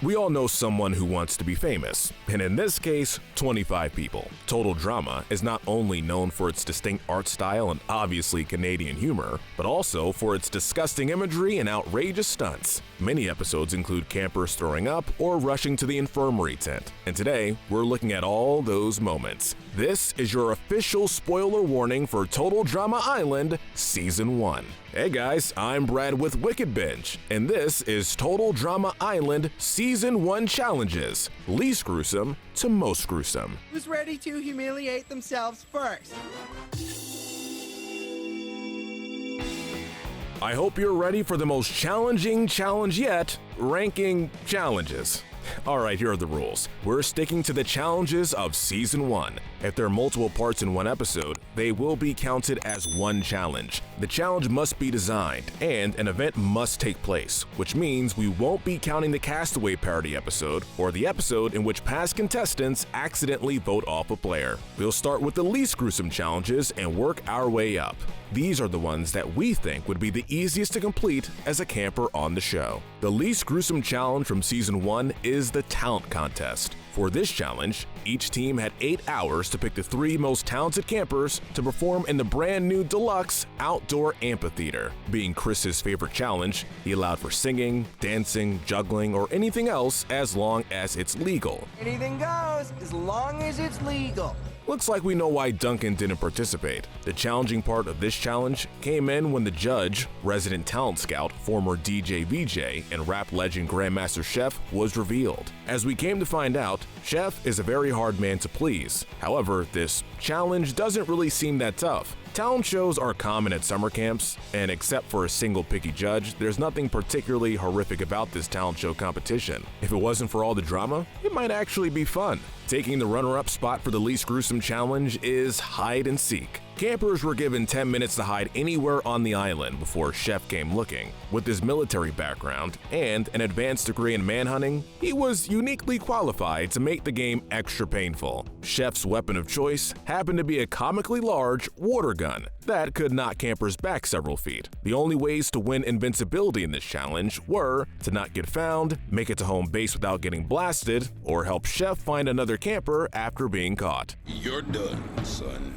We all know someone who wants to be famous, and in this case, 25 people. Total Drama is not only known for its distinct art style and obviously Canadian humor, but also for its disgusting imagery and outrageous stunts. Many episodes include campers throwing up or rushing to the infirmary tent, and today we're looking at all those moments. This is your official spoiler warning for Total Drama Island Season 1. Hey guys, I'm Brad with Wicked Binge, and this is Total Drama Island Season 1 Challenges, least gruesome to most gruesome. Who's ready to humiliate themselves first? I hope you're ready for the most challenging challenge yet, ranking challenges. Alright, here are the rules. We're sticking to the challenges of Season 1. If there are multiple parts in one episode, they will be counted as one challenge. The challenge must be designed, and an event must take place, which means we won't be counting the Castaway parody episode or the episode in which past contestants accidentally vote off a player. We'll start with the least gruesome challenges and work our way up. These are the ones that we think would be the easiest to complete as a camper on the show. The least gruesome challenge from Season 1 is the talent contest. For this challenge, each team had 8 hours to pick the 3 most talented campers to perform in the brand new deluxe outdoor amphitheater. Being Chris's favorite challenge, he allowed for singing, dancing, juggling, or anything else as long as it's legal. Anything goes, as long as it's legal. Looks like we know why Duncan didn't participate. The challenging part of this challenge came in when the judge, resident talent scout, former DJ VJ, and rap legend Grandmaster Chef was revealed. As we came to find out, Chef is a very hard man to please. However, this challenge doesn't really seem that tough. Talent shows are common at summer camps, and except for a single picky judge, there's nothing particularly horrific about this talent show competition. If it wasn't for all the drama, it might actually be fun. Taking the runner-up spot for the least gruesome challenge is hide and seek. Campers were given 10 minutes to hide anywhere on the island before Chef came looking. With his military background and an advanced degree in manhunting, he was uniquely qualified to make the game extra painful. Chef's weapon of choice happened to be a comically large water gun that could knock campers back several feet. The only ways to win invincibility in this challenge were to not get found, make it to home base without getting blasted, or help Chef find another camper after being caught. You're done, son.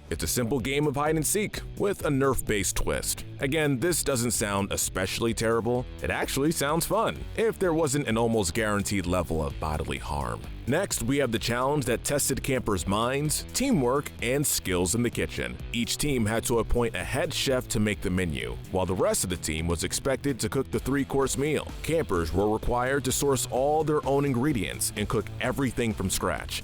It's a simple game of hide and seek with a nerf-based twist. Again, this doesn't sound especially terrible. It actually sounds fun, if there wasn't an almost guaranteed level of bodily harm. Next, we have the challenge that tested campers' minds, teamwork, and skills in the kitchen. Each team had to appoint a head chef to make the menu, while the rest of the team was expected to cook the 3-course meal. Campers were required to source all their own ingredients and cook everything from scratch.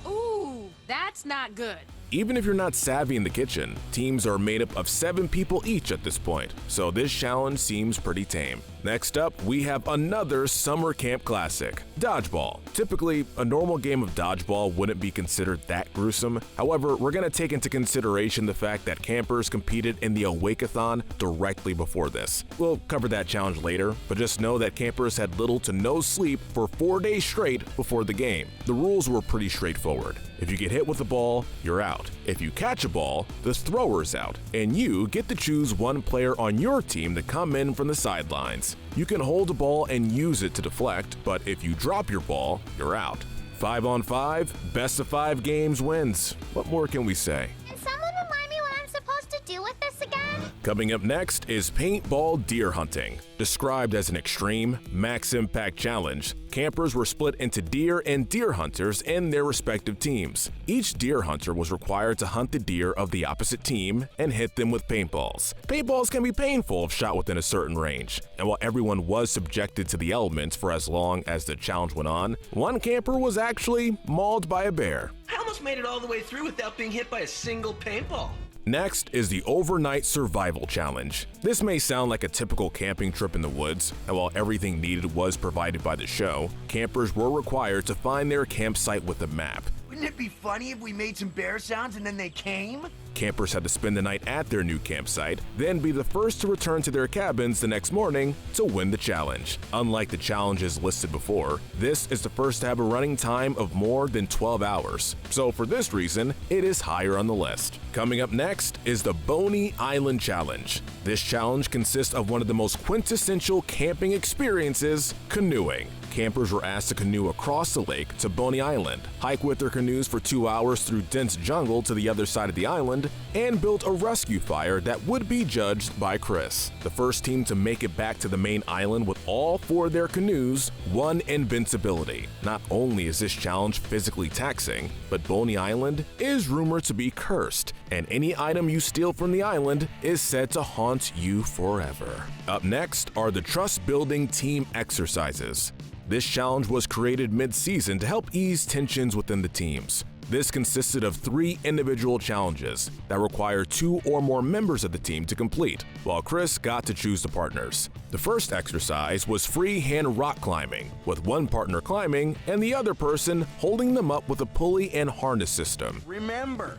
Ooh, that's not good. Even if you're not savvy in the kitchen, teams are made up of 7 people each at this point, so this challenge seems pretty tame. Next up, we have another summer camp classic, dodgeball. Typically, a normal game of dodgeball wouldn't be considered that gruesome. However, we're going to take into consideration the fact that campers competed in the Awake-a-thon directly before this. We'll cover that challenge later, but just know that campers had little to no sleep for 4 days straight before the game. The rules were pretty straightforward. If you get hit with the ball, you're out. If you catch a ball, the thrower's out, and you get to choose one player on your team to come in from the sidelines. You can hold a ball and use it to deflect, but if you drop your ball, you're out. 5-on-5, best of 5 games wins. What more can we say? Can someone remind me what I'm supposed to do with this again? Coming up next is paintball deer hunting. Described as an extreme, max-impact challenge, campers were split into deer and deer hunters in their respective teams. Each deer hunter was required to hunt the deer of the opposite team and hit them with paintballs. Paintballs can be painful if shot within a certain range, and while everyone was subjected to the elements for as long as the challenge went on, one camper was actually mauled by a bear. I almost made it all the way through without being hit by a single paintball. Next is the Overnight Survival Challenge. This may sound like a typical camping trip in the woods, and while everything needed was provided by the show, campers were required to find their campsite with a map. We Wouldn't it be funny if we made some bear sounds and then they came? Campers had to spend the night at their new campsite, then be the first to return to their cabins the next morning to win the challenge. Unlike the challenges listed before, this is the first to have a running time of more than 12 hours. So for this reason, it is higher on the list. Coming up next is the Boney Island Challenge. This challenge consists of one of the most quintessential camping experiences, canoeing. Campers were asked to canoe across the lake to Boney Island, hike with their canoes for 2 hours through dense jungle to the other side of the island, and build a rescue fire that would be judged by Chris. The first team to make it back to the main island with all 4 of their canoes won invincibility. Not only is this challenge physically taxing, but Boney Island is rumored to be cursed, and any item you steal from the island is said to haunt you forever. Up next are the trust-building team exercises. This challenge was created mid-season to help ease tensions within the teams. This consisted of 3 individual challenges that require 2 or more members of the team to complete, while Chris got to choose the partners. The first exercise was freehand rock climbing, with one partner climbing and the other person holding them up with a pulley and harness system. Remember,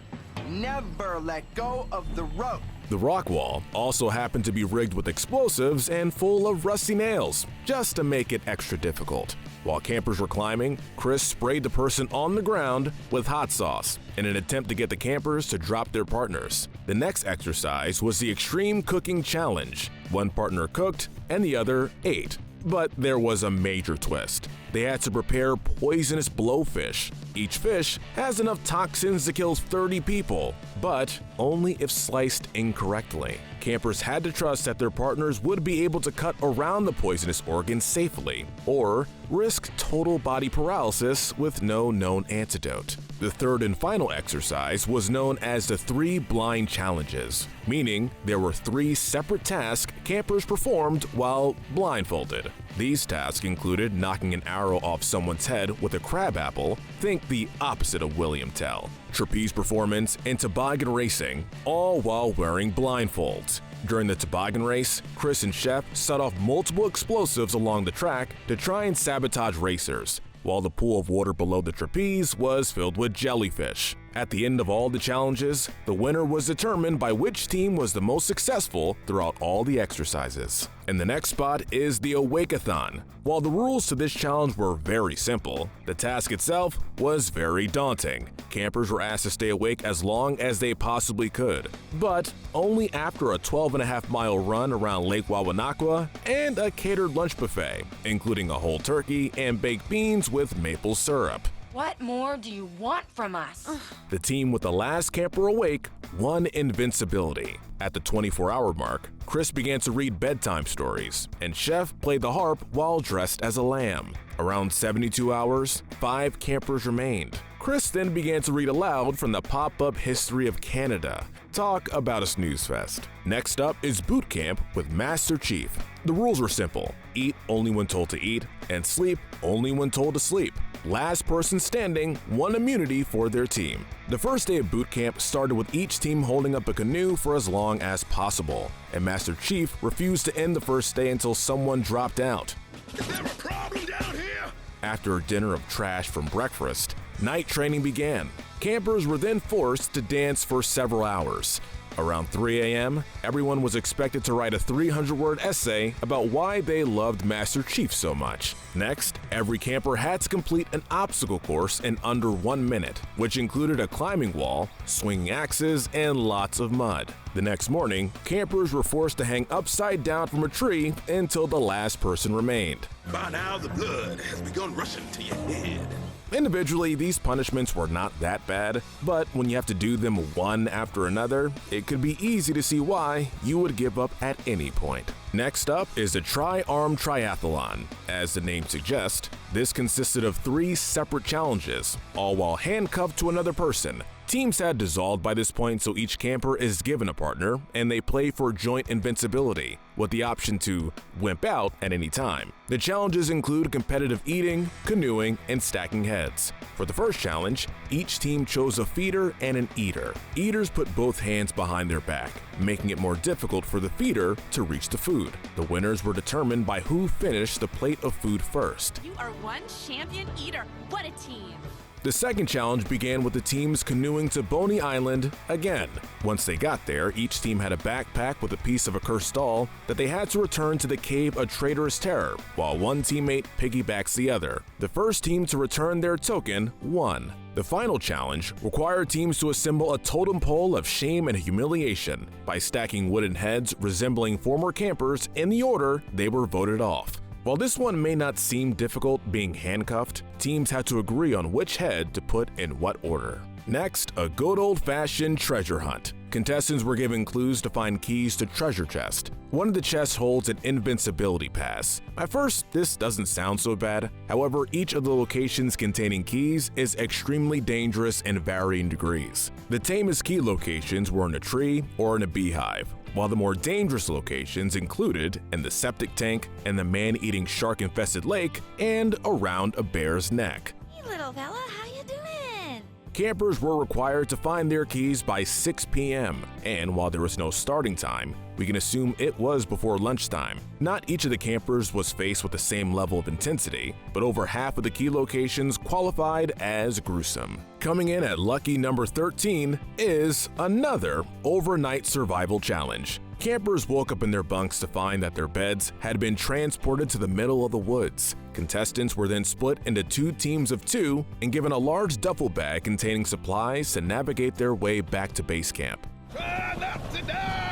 never let go of the rope. The rock wall also happened to be rigged with explosives and full of rusty nails, just to make it extra difficult. While campers were climbing, Chris sprayed the person on the ground with hot sauce in an attempt to get the campers to drop their partners. The next exercise was the Extreme Cooking Challenge. One partner cooked and the other ate. But there was a major twist. They had to prepare poisonous blowfish. Each fish has enough toxins to kill 30 people, but only if sliced incorrectly. Campers had to trust that their partners would be able to cut around the poisonous organ safely, or risk total body paralysis with no known antidote. The third and final exercise was known as the 3 blind challenges, meaning there were 3 separate tasks campers performed while blindfolded. These tasks included knocking an arrow off someone's head with a crab apple, think the opposite of William Tell, trapeze performance, and toboggan racing, all while wearing blindfolds. During the toboggan race, Chris and Chef set off multiple explosives along the track to try and sabotage racers, while the pool of water below the trapeze was filled with jellyfish. At the end of all the challenges, the winner was determined by which team was the most successful throughout all the exercises. And the next spot is the Awake-a-thon. While the rules to this challenge were very simple, the task itself was very daunting. Campers were asked to stay awake as long as they possibly could, but only after a 12.5-mile run around Lake Wawanakwa and a catered lunch buffet, including a whole turkey and baked beans with maple syrup. What more do you want from us? The team with the last camper awake won invincibility. At the 24-hour mark, Chris began to read bedtime stories, and Chef played the harp while dressed as a lamb. Around 72 hours, 5 campers remained. Chris then began to read aloud from the pop-up History of Canada. Talk about a snooze fest. Next up is boot camp with Master Chief. The rules were simple: eat only when told to eat, and sleep only when told to sleep. Last person standing won immunity for their team. The first day of boot camp started with each team holding up a canoe for as long as possible, and Master Chief refused to end the first day until someone dropped out. Is there a problem down here? After a dinner of trash from breakfast, night training began. Campers were then forced to dance for several hours. Around 3 a.m., everyone was expected to write a 300-word essay about why they loved Master Chief so much. Next, every camper had to complete an obstacle course in under 1 minute, which included a climbing wall, swinging axes, and lots of mud. The next morning, campers were forced to hang upside down from a tree until the last person remained. By now, the blood has begun rushing to your head. Individually, these punishments were not that bad, but when you have to do them one after another, it could be easy to see why you would give up at any point. Next up is the Tri-Arm Triathlon. As the name suggests, this consisted of 3 separate challenges, all while handcuffed to another person. Teams had dissolved by this point, so each camper is given a partner, and they play for joint invincibility, with the option to wimp out at any time. The challenges include competitive eating, canoeing, and stacking heads. For the first challenge, each team chose a feeder and an eater. Eaters put both hands behind their back, making it more difficult for the feeder to reach the food. The winners were determined by who finished the plate of food first. You are one champion eater. What a team! The second challenge began with the teams canoeing to Boney Island again. Once they got there, each team had a backpack with a piece of a cursed doll that they had to return to the Cave of Traitorous Terror, while one teammate piggybacks the other. The first team to return their token won. The final challenge required teams to assemble a totem pole of shame and humiliation by stacking wooden heads resembling former campers in the order they were voted off. While this one may not seem difficult being handcuffed, teams had to agree on which head to put in what order. Next, a good old-fashioned treasure hunt. Contestants were given clues to find keys to treasure chest. One of the chests holds an invincibility pass. At first, this doesn't sound so bad. However, each of the locations containing keys is extremely dangerous in varying degrees. The tamest key locations were in a tree or in a beehive, while the more dangerous locations included in the septic tank, and the man-eating shark-infested lake, and around a bear's neck. Hey, little fella, how you doing? Campers were required to find their keys by 6 p.m., and while there was no starting time, we can assume it was before lunchtime. Not each of the campers was faced with the same level of intensity, but over half of the key locations qualified as gruesome. Coming in at lucky number 13 is another overnight survival challenge. Campers woke up in their bunks to find that their beds had been transported to the middle of the woods. Contestants were then split into 2 teams of 2 and given a large duffel bag containing supplies to navigate their way back to base camp. Try not to die!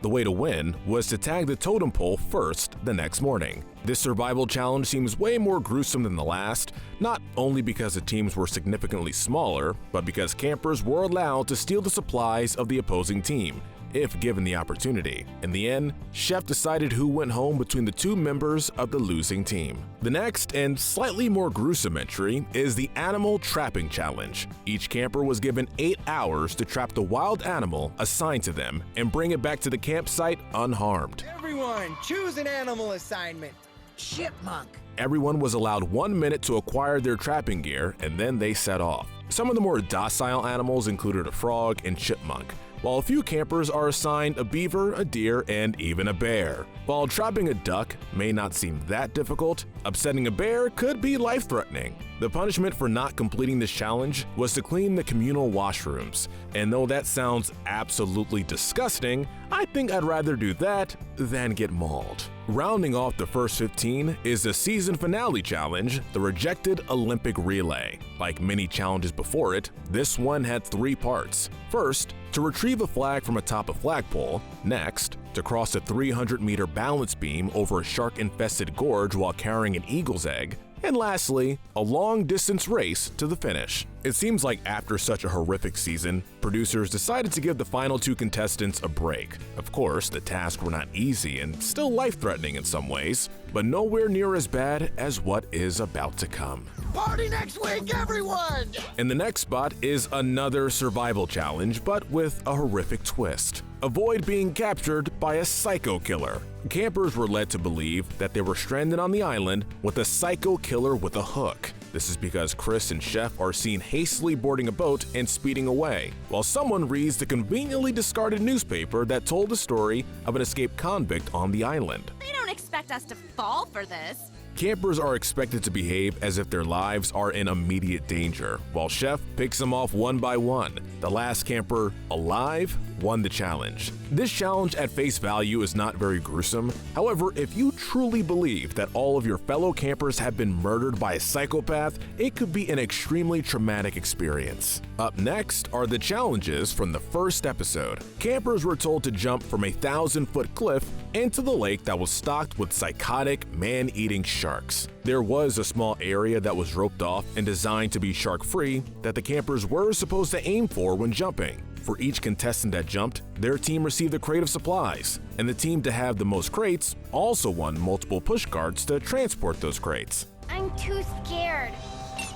The way to win was to tag the totem pole first the next morning. This survival challenge seems way more gruesome than the last, not only because the teams were significantly smaller, but because campers were allowed to steal the supplies of the opposing team, if given the opportunity. In the end, Chef decided who went home between the 2 members of the losing team. The next and slightly more gruesome entry is the Animal Trapping Challenge. Each camper was given 8 hours to trap the wild animal assigned to them and bring it back to the campsite unharmed. Everyone, choose an animal assignment. Chipmunk. Everyone was allowed 1 minute to acquire their trapping gear, and then they set off. Some of the more docile animals included a frog and chipmunk, while a few campers are assigned a beaver, a deer, and even a bear. While trapping a duck may not seem that difficult, upsetting a bear could be life-threatening. The punishment for not completing this challenge was to clean the communal washrooms, and though that sounds absolutely disgusting, I think I'd rather do that than get mauled. Rounding off the first 15 is the season finale challenge, the Rejected Olympic Relay. Like many challenges before it, this one had 3 parts. First, to retrieve a flag from atop a flagpole. Next, to cross a 300-meter balance beam over a shark-infested gorge while carrying an eagle's egg. And lastly, a long-distance race to the finish. It seems like after such a horrific season, producers decided to give the final 2 contestants a break. Of course, the tasks were not easy and still life-threatening in some ways, but nowhere near as bad as what is about to come. Party next week, everyone! In the next spot is another survival challenge, but with a horrific twist. Avoid being captured by a psycho killer. Campers were led to believe that they were stranded on the island with a psycho killer with a hook. This is because Chris and Chef are seen hastily boarding a boat and speeding away, while someone reads the conveniently discarded newspaper that told the story of an escaped convict on the island. They don't expect us to fall for this. Campers are expected to behave as if their lives are in immediate danger, while Chef picks them off one by one. The last camper alive won the challenge. This challenge at face value is not very gruesome. However, if you truly believe that all of your fellow campers have been murdered by a psychopath, it could be an extremely traumatic experience. Up next are the challenges from the first episode. Campers were told to jump from a 1,000-foot cliff into the lake that was stocked with psychotic, man-eating sharks. There was a small area that was roped off and designed to be shark-free that the campers were supposed to aim for when jumping. For each contestant that jumped, their team received a crate of supplies, and the team to have the most crates also won multiple push carts to transport those crates. I'm too scared.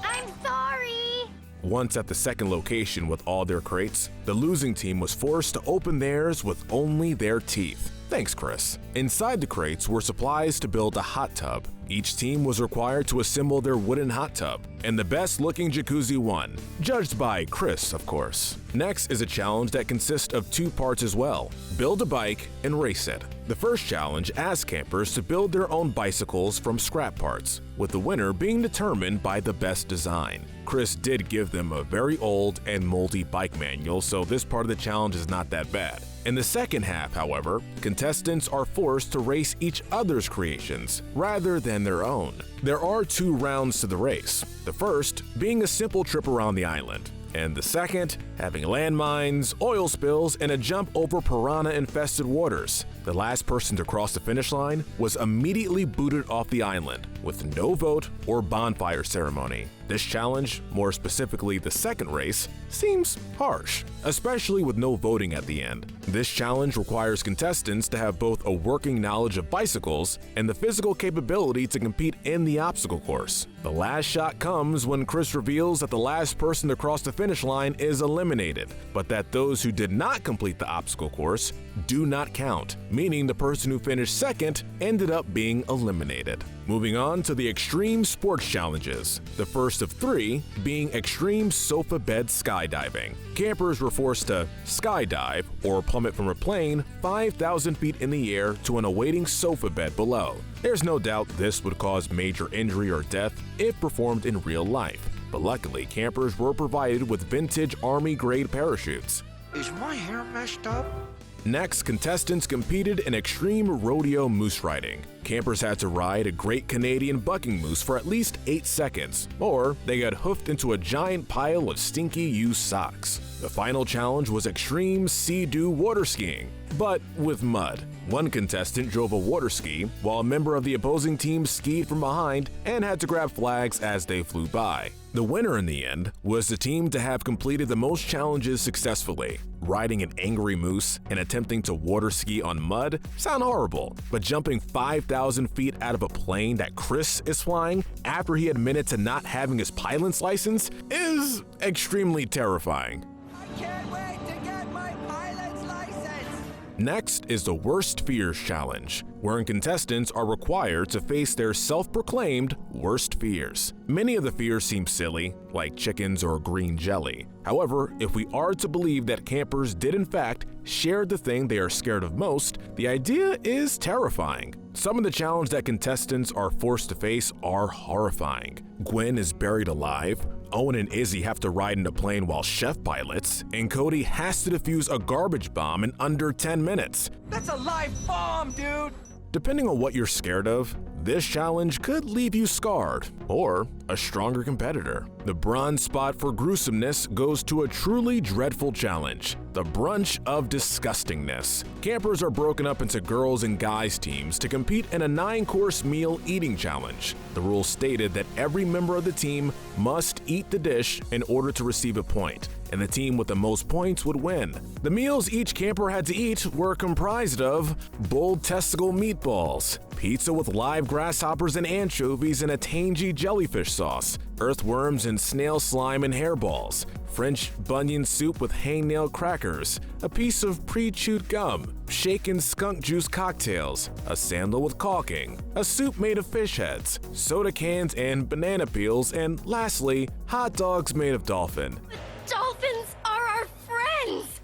I'm sorry. Once at the second location with all their crates, the losing team was forced to open theirs with only their teeth. Thanks, Chris. Inside the crates were supplies to build a hot tub. Each team was required to assemble their wooden hot tub, and the best-looking jacuzzi won, judged by Chris, of course. Next is a challenge that consists of 2 parts as well: build a bike and race it. The first challenge asks campers to build their own bicycles from scrap parts, with the winner being determined by the best design. Chris did give them a very old and moldy bike manual, so this part of the challenge is not that bad. In the second half, however, contestants are forced to race each other's creations rather than their own. There are 2 rounds to the race, the first being a simple trip around the island, and the second having landmines, oil spills, and a jump over piranha-infested waters. The last person to cross the finish line was immediately booted off the island with no vote or bonfire ceremony. This challenge, more specifically the second race, seems harsh, especially with no voting at the end. This challenge requires contestants to have both a working knowledge of bicycles and the physical capability to compete in the obstacle course. The last shot comes when Chris reveals that the last person to cross the finish line is eliminated, but that those who did not complete the obstacle course do not count, meaning the person who finished second ended up being eliminated. Moving on to the extreme sports challenges, the first of 3 being extreme sofa bed skydiving. Campers were forced to skydive or plummet from a plane 5,000 feet in the air to an awaiting sofa bed below. There's no doubt this would cause major injury or death if performed in real life, but luckily campers were provided with vintage Army-grade parachutes. Is my hair messed up? Next, contestants competed in extreme rodeo moose riding. Campers had to ride a Great Canadian bucking moose for at least 8 seconds, or they got hoofed into a giant pile of stinky used socks. The final challenge was extreme sea-doo water skiing, but with mud. One contestant drove a water ski, while a member of the opposing team skied from behind and had to grab flags as they flew by. The winner in the end was the team to have completed the most challenges successfully. Riding an angry moose and attempting to water ski on mud sound horrible, but jumping 5,000 feet out of a plane that Chris is flying after he admitted to not having his pilot's license is extremely terrifying. I can't wait to get my pilot's license! Next is the Worst Fears Challenge, wherein contestants are required to face their self-proclaimed worst fears. Many of the fears seem silly, like chickens or green jelly. However, if we are to believe that campers did in fact share the thing they are scared of most, the idea is terrifying. Some of the challenges that contestants are forced to face are horrifying. Gwen is buried alive, Owen and Izzy have to ride in a plane while Chef pilots, and Cody has to defuse a garbage bomb in under 10 minutes. That's a live bomb, dude! Depending on what you're scared of, this challenge could leave you scarred, or a stronger competitor. The bronze spot for gruesomeness goes to a truly dreadful challenge, the Brunch of Disgustingness. Campers are broken up into girls and guys teams to compete in a 9-course meal eating challenge. The rules stated that every member of the team must eat the dish in order to receive a point, and the team with the most points would win. The meals each camper had to eat were comprised of bull testicle meatballs, pizza with live grasshoppers and anchovies in a tangy jellyfish sauce, earthworms and snail slime and hairballs, French bunion soup with hangnail crackers, a piece of pre-chewed gum, shaken skunk juice cocktails, a sandal with caulking, a soup made of fish heads, soda cans and banana peels, and lastly, hot dogs made of dolphin. Dolphins are our friends!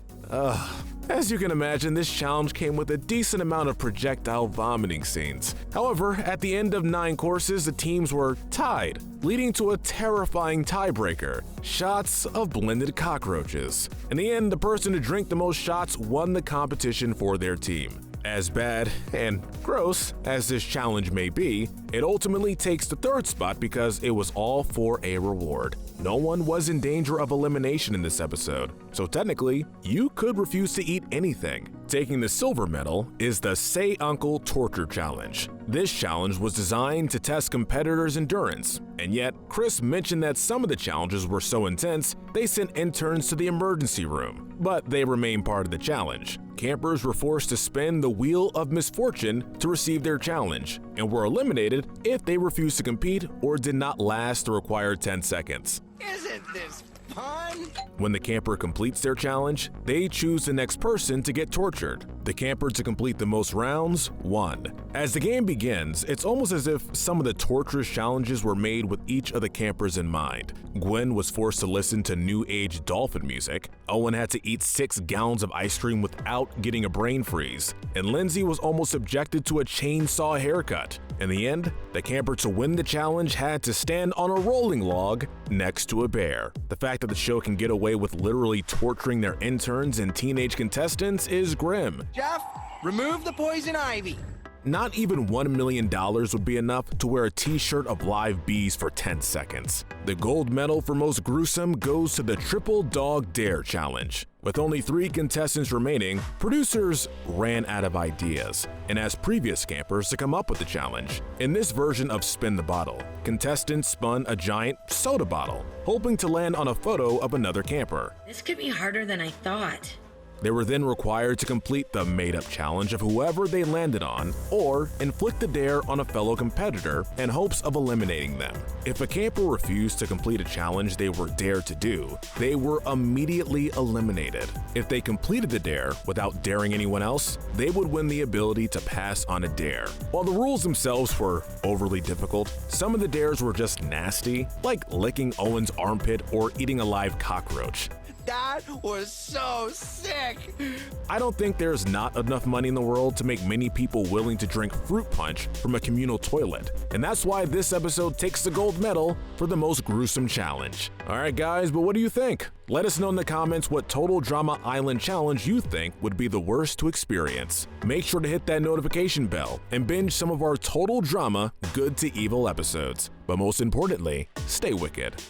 As you can imagine, this challenge came with a decent amount of projectile vomiting scenes. However, at the end of 9 courses, the teams were tied, leading to a terrifying tiebreaker: shots of blended cockroaches. In the end, the person to drink the most shots won the competition for their team. As bad and gross as this challenge may be, it ultimately takes the 3rd spot because it was all for a reward. No one was in danger of elimination in this episode, so technically, you could refuse to eat anything. Taking the silver medal is the Say Uncle Torture Challenge. This challenge was designed to test competitors' endurance, and yet Chris mentioned that some of the challenges were so intense they sent interns to the emergency room, but they remain part of the challenge. Campers were forced to spin the Wheel of Misfortune to receive their challenge, and were eliminated if they refused to compete or did not last the required 10 seconds. Isn't this fun. When the camper completes their challenge, they choose the next person to get tortured. The camper to complete the most rounds won. As the game begins, it's almost as if some of the torturous challenges were made with each of the campers in mind. Gwen was forced to listen to new age dolphin music, Owen had to eat 6 gallons of ice cream without getting a brain freeze, and Lindsay was almost subjected to a chainsaw haircut. In the end, the camper to win the challenge had to stand on a rolling log next to a bear. The fact that the show can get away with literally torturing their interns and teenage contestants is grim. Jeff, remove the poison ivy. Not even $1 million would be enough to wear a t-shirt of live bees for 10 seconds. The gold medal for most gruesome goes to the Triple Dog Dare Challenge. With only 3 contestants remaining, producers ran out of ideas and asked previous campers to come up with the challenge. In this version of Spin the Bottle, contestants spun a giant soda bottle, hoping to land on a photo of another camper. This could be harder than I thought. They were then required to complete the made-up challenge of whoever they landed on, or inflict the dare on a fellow competitor in hopes of eliminating them. If a camper refused to complete a challenge they were dared to do, they were immediately eliminated. If they completed the dare without daring anyone else, they would win the ability to pass on a dare. While the rules themselves were overly difficult, some of the dares were just nasty, like licking Owen's armpit or eating a live cockroach. That was so sick. I don't think there's not enough money in the world to make many people willing to drink fruit punch from a communal toilet, and that's why this episode takes the gold medal for the most gruesome challenge. Alright guys, but what do you think? Let us know in the comments what Total Drama Island challenge you think would be the worst to experience. Make sure to hit that notification bell and binge some of our Total Drama Good to Evil episodes. But most importantly, stay wicked.